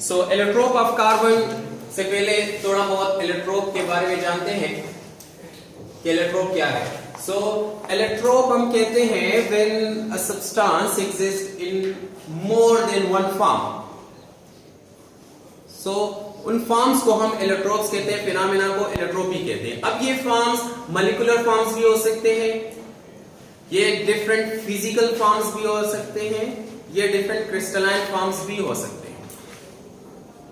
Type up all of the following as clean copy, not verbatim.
So allotrope of carbon से पहले थोड़ा बहुत एलोट्रोप के बारे में जानते हैं कि एलोट्रोप क्या है। सो एलोट्रोप हम कहते हैं when a substance exist in more than one form. So उन फॉर्म्स को हम एलोट्रोप्स कहते हैं, फिनोमेना को एलोट्रोपी कहते हैं। अब ये फॉर्म्स मॉलिक्यूलर फॉर्म्स भी हो सकते हैं, ये डिफरेंट फिजिकल फॉर्म्स भी हो सकते हैं, ये डिफरेंट क्रिस्टलाइन फॉर्म्स भी हो सकते हैं।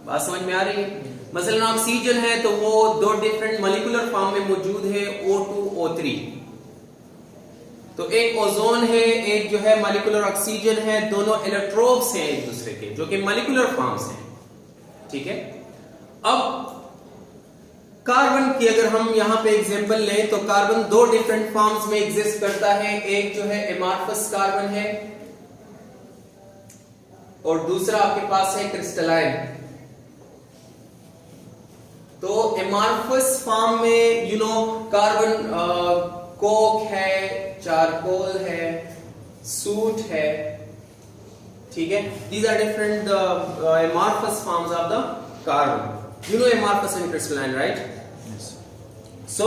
बात समझ में आ रही है? मसलन ऑक्सीजन है तो वो दो डिफरेंट मॉलिक्यूलर फॉर्म में मौजूद है, O2 O3। तो एक ओजोन है, एक जो है मॉलिक्यूलर ऑक्सीजन है, दोनों एलोट्रोप्स हैं एक दूसरे के, जो कि मॉलिक्यूलर फॉर्म्स हैं। ठीक है। अब कार्बन की अगर हम यहां पे एग्जांपल लें तो कार्बन दो डिफरेंट फॉर्म्स में एग्जिस्ट करता है। एक जो है एमार्फस कार्बन है और दूसरा आपके पास है क्रिस्टलाइन। तो एमार्फस फॉर्म में कार्बन कोक है, चारकोल है, सूट है। ठीक है, these are different amorphous forms of the carbon. You know amorphous and crystalline, right? Yes. So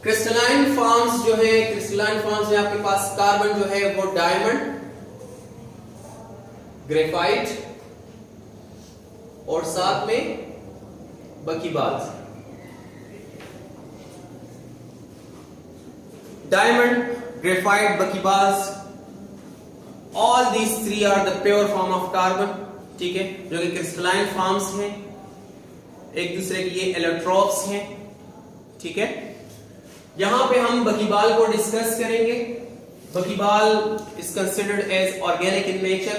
crystalline forms जो है, crystalline forms में आपके पास कार्बन जो है वो डायमंड, ग्रेफाइट और साथ में buckyballs. Diamond, graphite, buckyballs, all these three are the pure form of carbon। ठीक है, जो कि क्रिस्टलाइन फॉर्म्स हैं, एक दूसरे के ये एलोट्रोप्स हैं। ठीक है, यहां पे हम बकीबाल को डिस्कस करेंगे। Buckyball is considered as organic in nature.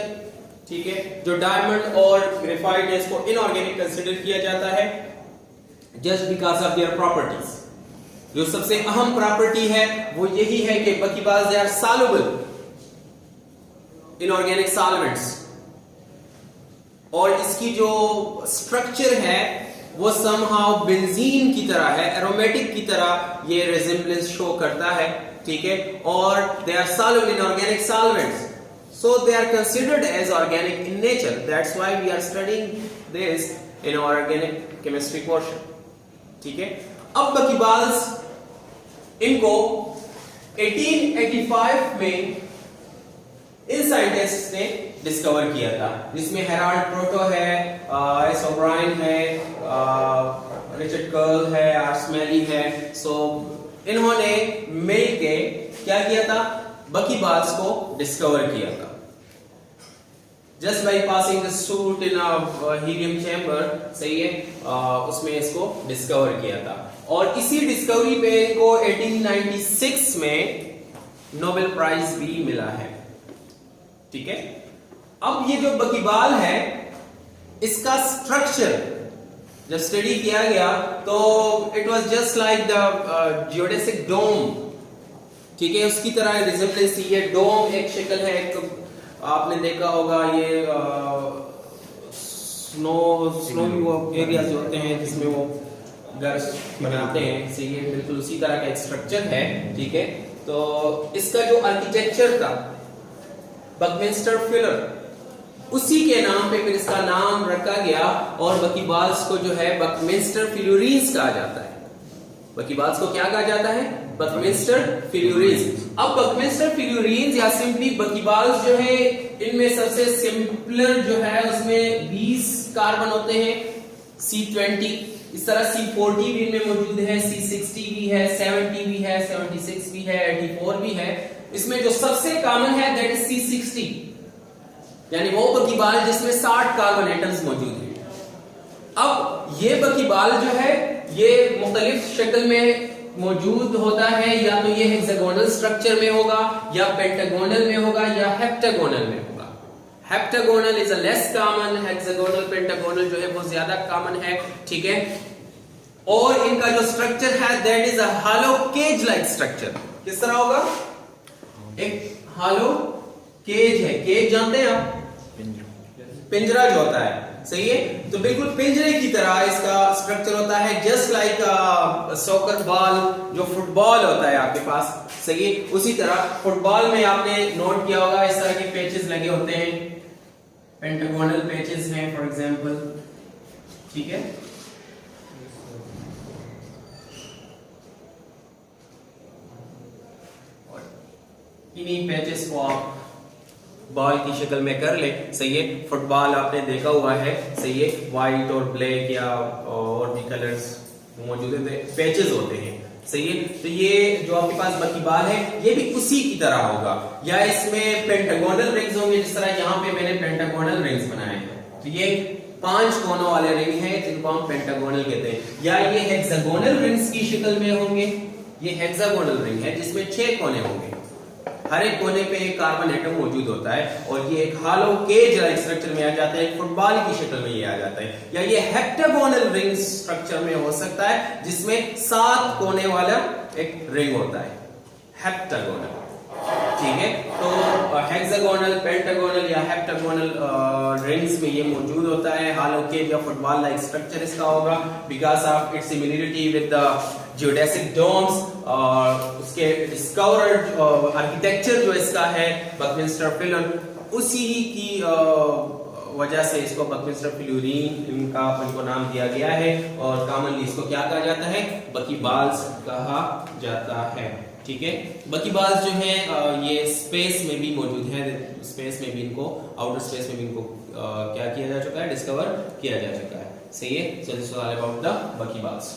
ठीक है, जो डायमंड और ग्रेफाइट है इसको इनऑर्गेनिक कंसिडर किया जाता है just because of their properties. जो सबसे अहम प्रॉपर्टी है वो यही है कि buckyball they are soluble inorganic solvents, और इसकी जो स्ट्रक्चर है वो समहाउ बेंजीन की तरह है, एरोमेटिक की तरह ये रिजेम्बलेंस शो करता है। ठीक है, और they are soluble in organic solvents, so they are considered as organic in nature. That's why we are studying this in organic chemistry portion. ठीक है, अब बकीबाल्स इनको 1885 में इन साइंटिस्ट ने डिस्कवर किया था, जिसमें हेराल्ड प्रोटो है, एस ओब्रायन है, रिचर्ड कर्ल है, आर्समेली है। सो इन्होंने मिलके क्या किया था, बकीबाल्स को डिस्कवर किया था just by passing the suit in helium chamber. सही है, उसमें इसको डिस्कवर किया था और इसी डिस्कवरी पे इनको 1896 में नोबेल प्राइज भी मिला है। ठीक है, अब ये जो बकीबाल है इसका स्ट्रक्चर जब स्टडी किया गया तो it was just like the geodesic dome. ठीक है, उसकी तरह रिजेम्बलेंस थी। ये डोम एक शक्ल है, एक आपने देखा होगा ये स्नो एरिया जो होते हैं जिसमें वो घर बनाते हैं, सही है, बिल्कुल उसी तरह का एक स्ट्रक्चर है। ठीक है, तो इसका जो आर्किटेक्चर था बकमिंस्टर फिलर, उसी के नाम पे फिर इसका नाम रखा गया और बकीबाल्स को जो है बकमिंस्टर फिल्यूरीज कहा जाता है। बकीबाल्स को क्या कहा जाता है, बकमिंस्टर फिल्यूरीज। अब बकमिंस्टर फिल्यूरीज या सिंपली बकीबाल्स जो है, इनमें सबसे सिंपलर जो है उसमें 20 कार्बन होते हैं, C20। इस तरह C40 भी इनमें मौजूद है, C60 भी है, 70 भी है, 76 भी है, 84 भी है। इसमें जो सबसे कॉमन है दैट इज C60, यानी वो बकीबाल जिसमें 60 कार्बन एटम्स मौजूद हैं। अब ये बकीबाल जो है ये मुख्तलिफ शक्ल में मौजूद होता है, या तो ये हेक्सागोनल स्ट्रक्चर में होगा, या पेंटागोनल में होगा, या हेप्टागोनल में होगा। Heptagonal is a less common, hexagonal pentagonal जो है वो ज्यादा कॉमन है। ठीक है, और इनका जो स्ट्रक्चर है that is a hollow cage like structure. किस तरह होगा, एक हॉलो केज है। केज जानते हैं आप, पिंजरा जो होता है, सही है, तो बिल्कुल पिंजरे की तरह इसका स्ट्रक्चर होता है, जस्ट लाइक सॉकर बॉल जो फुटबॉल होता है आपके पास, सही है, उसी तरह फुटबॉल में आपने नोट किया होगा इस तरह के पैचेस लगे होते हैं, पेंटागोनल पैचेस हैं फॉर एग्जांपल, ठीक है। इन्हीं पैचेस को आप बॉल की शक्ल में कर ले, सही है। फुटबॉल आपने देखा हुआ है, सही है, व्हाइट और ब्लैक या और भी कलर्स मौजूद है, पैचेस होते हैं, सही है। तो ये जो आपके पास बकी बॉल है ये भी उसी की तरह होगा, या इसमें पेंटागोनल रिंग्स होंगे, जिस तरह यहाँ पे मैंने पेंटागोनल रिंग्स बनाए हैं। तो ये 5 कोनों वाले रिंग हैं जिनको हम पेंटागोनल कहते हैं, या ये हेक्सागोनल रिंग्स की शक्ल में होंगे। ये हेक्सागोनल रिंग है जिसमें 6 कोने होंगे, हर एक कोने पे एक कार्बन एटम मौजूद होता है, और ये एक हालो केज लाइक स्ट्रक्चर में आ जाता है, फुटबॉल की शक्ल में ये आ जाता है। या ये हेक्टागोनल रिंग स्ट्रक्चर में हो सकता है जिसमें 7 कोने वाला एक रिंग होता है, हेप्टागोनल, ठीक है। तो हेक्सागोनल, पेंटागोनल या हेप्टागोनल रिंग्स में ये मौजूद होता है। हालो केज या फुटबॉल लाइक स्ट्रक्चर इसका होगा because of its similarity with the geodesic domes, और उसके डिस्कवर्ड आर्किटेक्चर जो इसका है बकमिंस्टर पिलर, उसी की वजह से इसको बकमिंस्टर पिलुरीन इनको नाम दिया गया है, और कॉमनली इसको क्या कहा जाता है, बकी बॉल्स कहा जाता है, ठीक है। बकी बॉल्स जो है ये स्पेस में भी मौजूद है, स्पेस में भी इनको, आउटर स्पेस में भी इनको क्या किया जा चुका है, डिस्कवर किया जा चुका है, सही है। So this was all about the बकी बॉल्स।